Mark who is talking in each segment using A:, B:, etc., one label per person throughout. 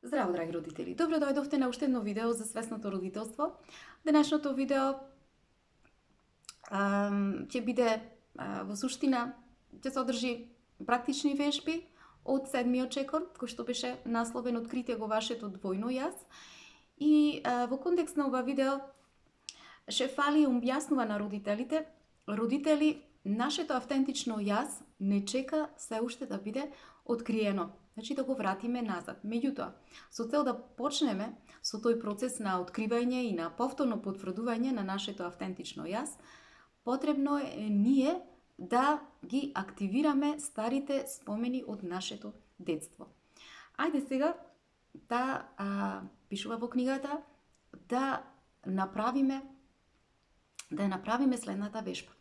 A: Здраво, драги родители! Добро дојдовте на уште едно видео за свесното родителство. Денешното видео ќе биде во суштина, ќе содржи практични вежби од седмиот чекор, кој што беше насловен "Открите го вашето двојно јас". И во контекст на ова видео, Шефали објаснува на родителите: родители, нашето автентично јас не чека се уште да биде откриено. Значи да го вратиме назад. Меѓутоа, со цел да почнеме со тој процес на откривање и на повторно потврдување на нашето автентично јас, потребно е ние да ги активираме старите спомени од нашето детство. Ајде сега да пишува во книгата да направиме следната вежба.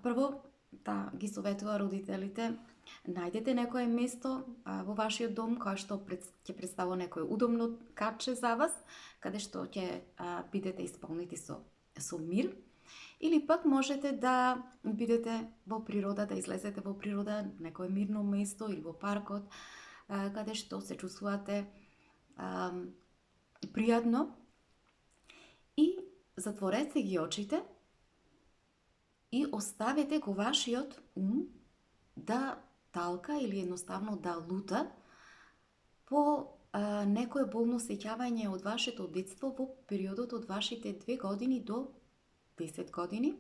A: Прво, да ги советува родителите, најдете некое место во вашиот дом кое што ќе представува некое удобно каче за вас, каде што ќе бидете исполнети со мир. Или пак можете да бидете во природа, да излезете во природа, некое мирно место или во паркот, каде што се чувствувате пријатно, и затворете ги очите и оставете го вашиот ум да талка или едноставно да лута по некое болно сеќавање од вашето детство во периодот од вашите 2 години до 10 години.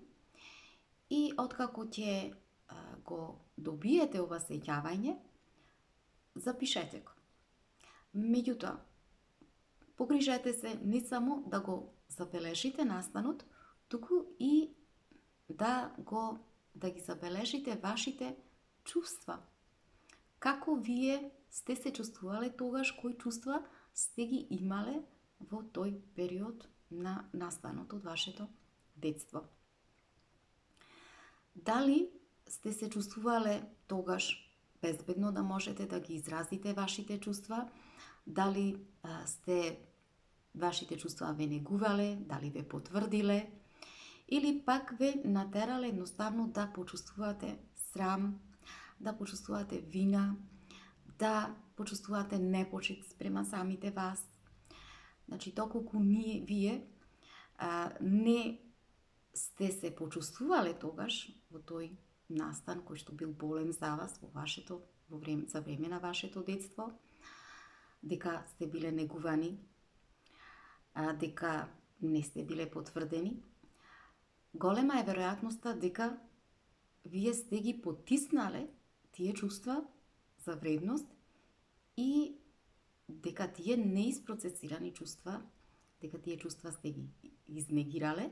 A: И откако ќе го добиете ова сеќавање, запишете го. Меѓутоа, погрижете се не само да го забележите настанот, туку и да ги забележите вашите чувства. Како вие сте се чувствувале тогаш, кои чувства сте ги имале во тој период на настанот од вашето детство. Дали сте се чувствувале тогаш безбедно да можете да ги изразите вашите чувства? Дали вашите чувства ве негувале, дали ве потврдиле, или пак ве натерале едноставно да почувствувате срам, да почувствувате вина, да почувствувате непочит спрема самите вас. Значи, доколку вие не сте се почувствувале тогаш во тој настан кој што бил болен за вас за време на вашето детство, дека сте биле негувани, дека не сте биле потврдени, голема е веројатноста дека вие сте ги потиснале тие чувства за вредност и дека тие неиспроцесирани чувства, дека тие чувства сте ги изнегирале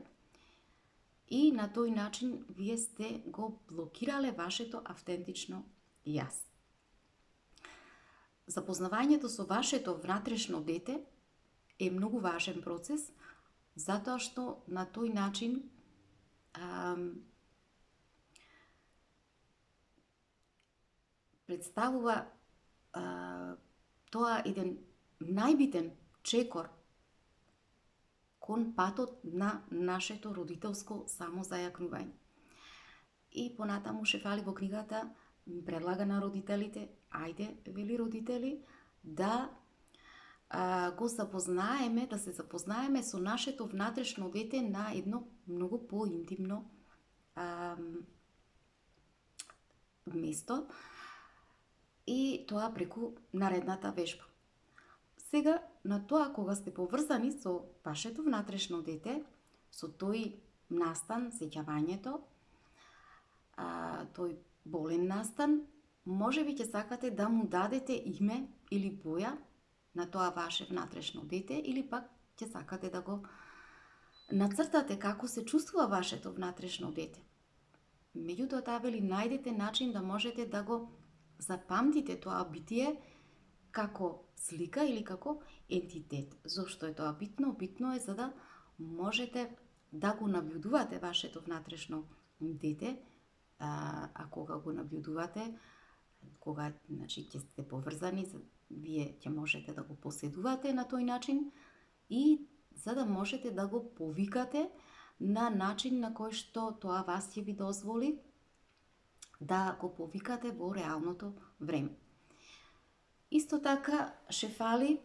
A: и на тој начин вие сте го блокирале вашето автентично јас. Запознавањето со вашето внатрешно дете е многу важен процес, затоа што на тој начин представува тоа еден најбитен чекор кон патот на нашето родителско самозајакнување. И понатаму Шефали во книгата предлага на родителите, ајде, вели родители, да го запознаеме, да се запознаеме со нашето внатрешно дете на едно многу поинтимно место, и тоа преку наредната вежба. Сега, на тоа кога сте поврзани со вашето внатрешно дете, со тој настан, сеќавањето, тој болен настан, можеби ќе сакате да му дадете име или боја на тоа ваше внатрешно дете, или пак ќе сакате да го нацртате како се чувствува вашето внатрешно дете. Меѓутоа, таа вели, најдете начин да можете да го запамтите тоа битие како слика или како ентитет. Зошто е тоа битно? Битно е за да можете да го наблюдувате вашето внатрешно дете, а кога го наблюдувате, кога ќе сте поврзани, вие ќе можете да го поседувате на тој начин и за да можете да го повикате на начин на кој што тоа вас ќе ви дозволи да го повикате во реалното време. Исто така, Шефали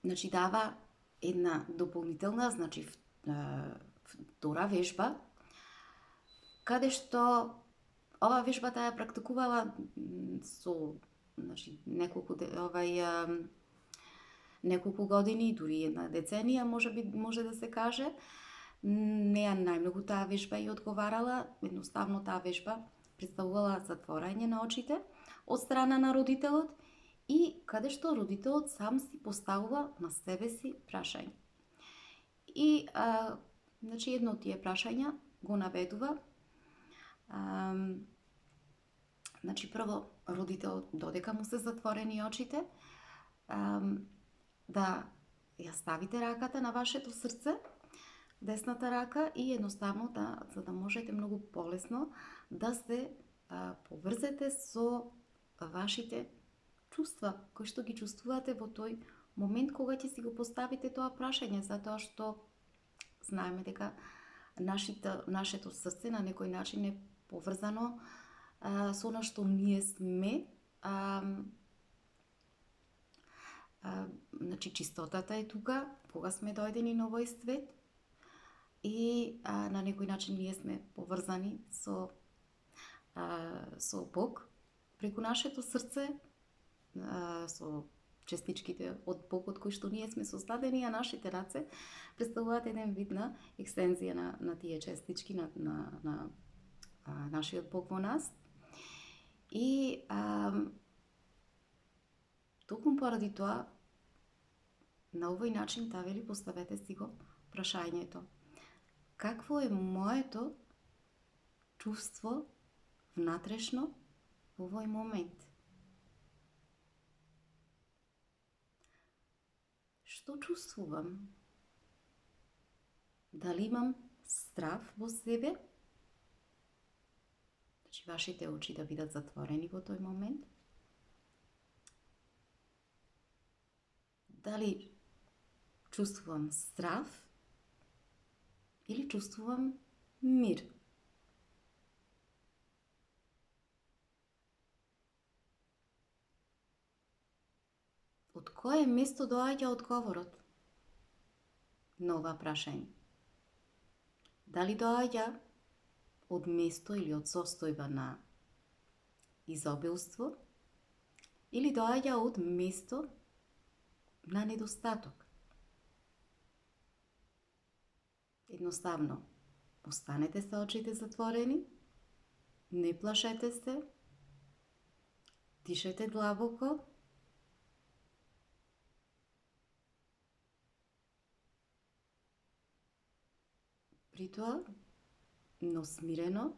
A: значи дава една дополнителна, значи втора вежба, каде што ова вежба таа ја практикувала со значи неколку години, дури една деценија, може да се каже. Неа најмногу таа вежба ја одговарала, едноставно таа вежба представувала затворање на очите од страна на родителот и каде што родителот сам си поставува на себе си прашање. И значи едно од тие прашања го наведува значи прво родителот додека му се затворени очите да ја ставите раката на вашето срце, десната рака, и едноставно за да можете многу полесно да се поврзете со вашите чувства, кои што ги чувствувате во тој момент кога ќе си го поставите тоа прашање, затоа што знаеме дека нашето срце на некој начин е поврзано со она што ние сме. Значи чистотата е тука кога сме дојдени на овој свет и на некој начин ние сме поврзани со Бог преку нашето срце, со частичките од Бог од кои што ние сме создадени, а нашите раце представуваат еден вид на екстензија на тие частички на нашиот Бог во нас. И токму поради тоа, на овој начин таа вели поставете си го прашањето: какво е моето чувство внатрешно во овој момент? Што чувствувам? Дали имам страв во себе? Значи вашите очи да бидат затворени во тој момент. Дали чувствувам страв или чувствувам мир? Од кое место доаѓа одговорот на ова прашање? Дали доаѓа од место или од состојба на изобилство или доаѓа од место на недостаток? Едноставно, останете со очите затворени, не плашете се, дишете длабоко, при тоа, но смирено,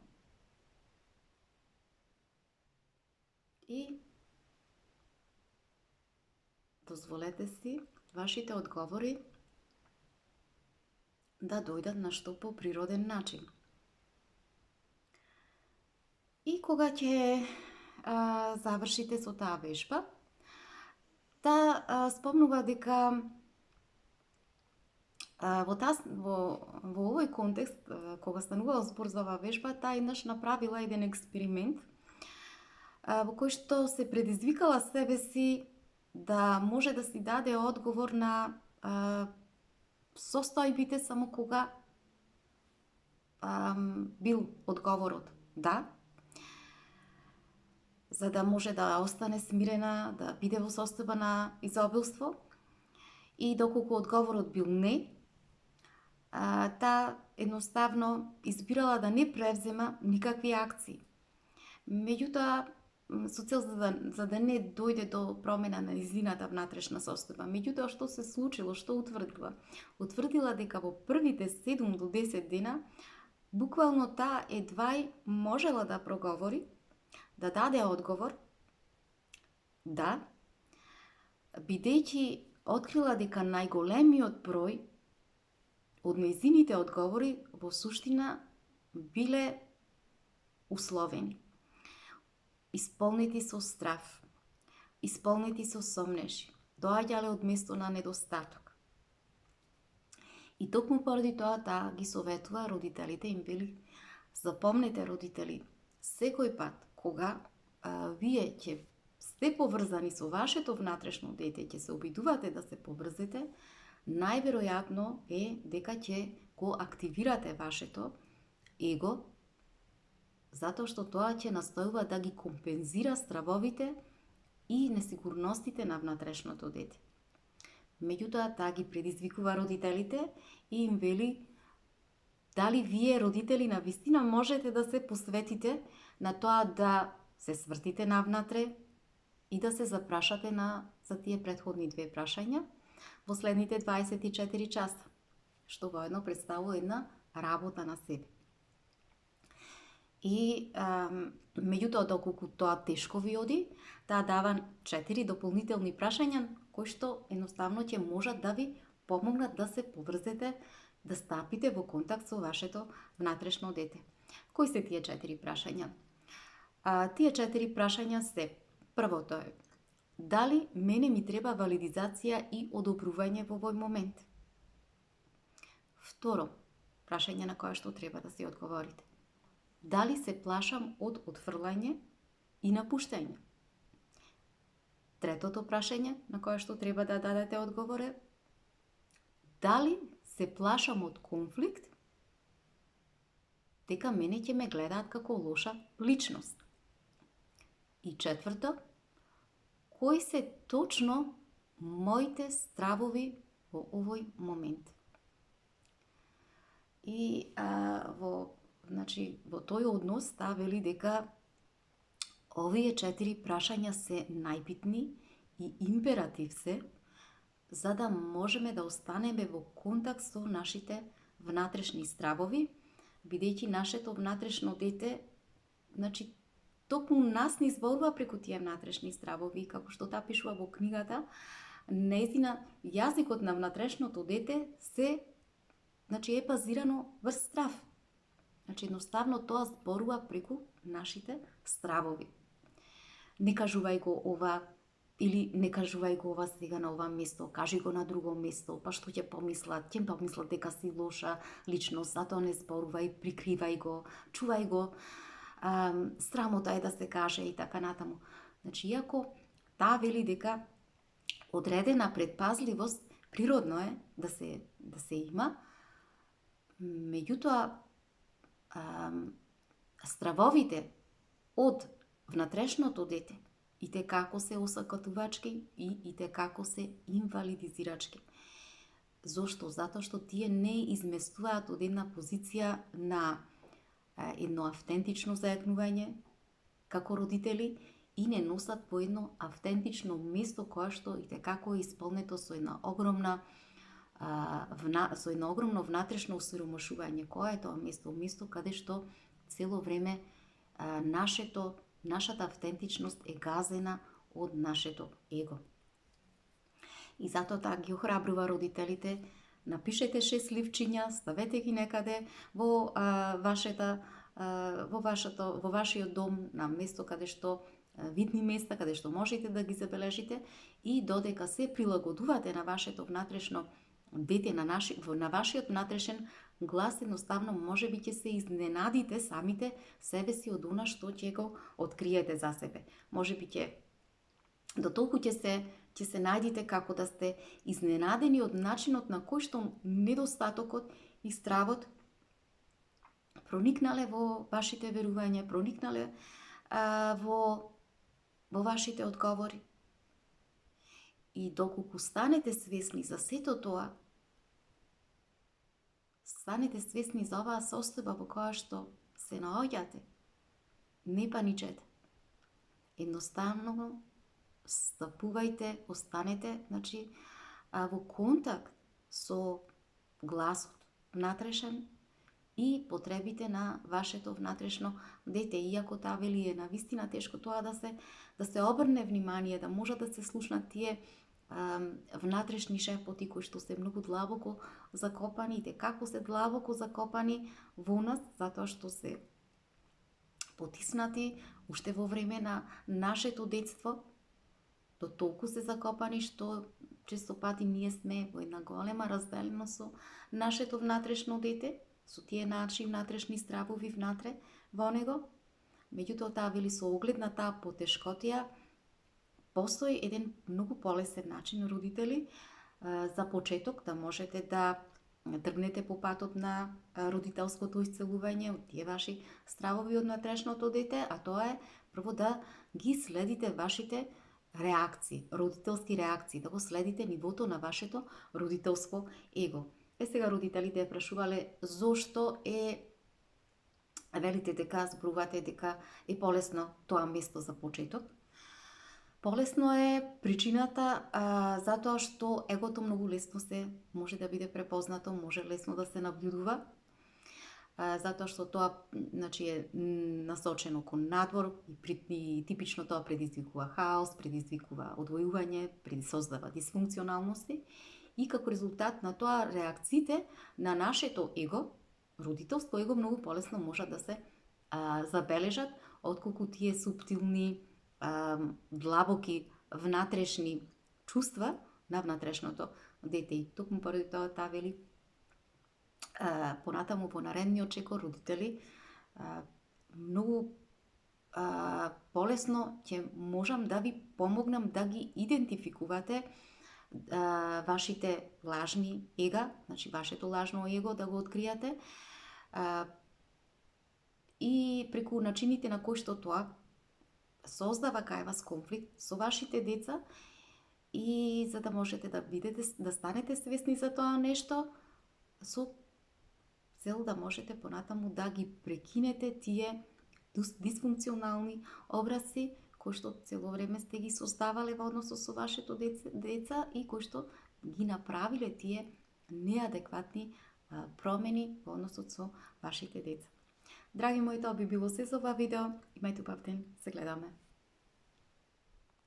A: и дозволете си вашите одговори да дојдат на што поприроден начин. И кога ќе завршите со таа вежба, спомнува дека во овој контекст, кога станувал збор за оваа вежба, таа еднаш направила еден експеримент во кој што се предизвикала себе си да може да си даде одговор на состојбите само кога бил одговорот да, за да може да остане смирена, да биде во состојба на изобилство, и доколку одговорот бил не, таа едноставно избирала да не превзема никакви акции. Меѓутоа, со цел за да не дојде до промена на незината внатрешна состојба. Меѓутоа, што се случило, што утврдила? Утврдила дека во првите 7 до 10 дена, буквално таа едвај можела да проговори, да даде одговор, да, бидејќи открила дека најголемиот број од незините одговори во суштина биле условени, исполнети со страв, исполнети со сомнеши, доаѓале од место на недостаток. И токму поради тоа таа ги советува родителите, им вели: запомнете, родители, секој пат кога вие ќе сте поврзани со вашето внатрешно дете, ќе се обидувате да се поврзете, најверојатно е дека ќе го активирате вашето его, затоа што тоа ќе настојува да ги компензира стравовите и несигурностите на внатрешното дете. Меѓутоа, таа ги предизвикува родителите и им вели дали вие, родители, на вистина можете да се посветите на тоа да се свртите навнатре и да се запрашате за тие претходни две прашања во следните 24 часа, што воедно представува една работа на себе. И меѓутоа, доколку тоа тешко ви оди, таа дава 4 дополнителни прашања кои што едноставно ќе можат да ви помогнат да се поврзете, да стапите во контакт со вашето внатрешно дете. Кои се тие 4 прашања? Тие 4 прашања се: првото е, дали мене ми треба валидизација и одобрување во овој момент? Второ, прашање на кое што треба да се одговорите: дали се плашам од отфрлање и напуштање? Третото прашање на кое што треба да дадете одговор е: дали се плашам од конфликт, дека мене ќе ме гледаат како лоша личност? И четврто, кои се точно моите стравови во овој момент? И во тој однос таа вели дека овие 4 прашања се најбитни и императив се, за да можеме да останеме во контакт со нашите внатрешни стравови, бидејќи нашето внатрешно дете, токму нас ни зборува преку тие внатрешни стравови, како што таа пишува во книгата, нејзина јазикот на внатрешното дете е базирано врз страв. Едноставно тоа зборува преку нашите стравови. Не кажувај го ова, или не кажувај го ова сега на ова место, кажи го на друго место, па што ќе помислат? Ќе помислат дека си лоша личност, затоа не зборувај, прикривај го, чувај го, срамота е да се каже и така натаму. Иако таа вели дека одредена предпазливост природно е да се има, меѓутоа стравовите од внатрешното дете и те како се осакатувачки и те како се инвалидизирачки. Зошто? Затоа што тие не изместуваат од една позиција на едно автентично зајакнување како родители и не носат по едно автентично место кое што и те како е исполнето со едно огромно внатрешно осиромашување. Кое е тоа место? Место каде што цело време нашата автентичност е газена од нашето его. И затоа таа ги охрабрува родителите: напишете 6 ливчиња, ставете ги некаде во вашиот дом, на место каде што видни места, каде што можете да ги забележите, и додека се прилагодувате на вашето внатрешно дете, на вашиот внатрешен глас, едноставно можеби ќе се изненадите самите себе си од она што ќе го откриете за себе. Можеби до толку ќе се најдите како да сте изненадени од начинот на кој што недостатокот и стравот проникнале во вашите верувања, проникнале во вашите одговори. И доколку станете свесни за сето тоа, станете свесни за оваа состојба во која што се наоѓате, не паничете. Едноставно стапувајте, останете во контакт со гласот внатрешен и потребите на вашето внатрешно дете. Иако таа вели е навистина тешко тоа да се обрне внимание, да може да се слушнат тие внатрешни шепоти кои што се многу длабоко закопани, и како се длабоко закопани во нас, затоа што се потиснати уште во време на нашето детство, до толку се закопани што често пати ние сме во една голема разделеност со нашето внатрешно дете, со тие наши внатрешни стравови внатре во него. Меѓутоа таа вели со оглед на таа потешкотија, Постои еден многу полесен начин, родители, за почеток да можете да тргнете по патот на родителското исцелување од тие ваши стравови од внатрешното дете, а тоа е прво да ги следите вашите реакции, родителски реакции, да го следите нивото на вашето родителско его. Сега родителите ја прашувале зошто велите дека, зборувате дека е полесно тоа место за почеток. Полесно е причината затоа што егото многу лесно се може да биде препознато, може лесно да се наблюдува, затоа што тоа е насочено кон надвор и типично тоа предизвикува хаос, предизвикува одвојување, создава дисфункционалности и како резултат на тоа реакциите на нашето его, родителско его, многу полесно можат да се забележат отколку тие суптилни, длабоки внатрешни чувства на внатрешното дете. И токму поради тоа таа вели понатаму во наредниот чекор родители многу полесно ќе можам да ви помогнам да ги идентификувате вашите лажни ега, значи вашето лажно его да го откријате и преку начините на кои што тоа создава кај вас конфликт со вашите деца и за да можете да станете свесни за тоа нешто со цел да можете понатаму да ги прекинете тие дисфункционални образци кои што цело време сте ги создавале во односот со вашето деца и кои што ги направиле тие неадекватни промени во односот со вашите деца. Драги мои, тоа би било се за ова видео. Имајте убав ден, се гледаме.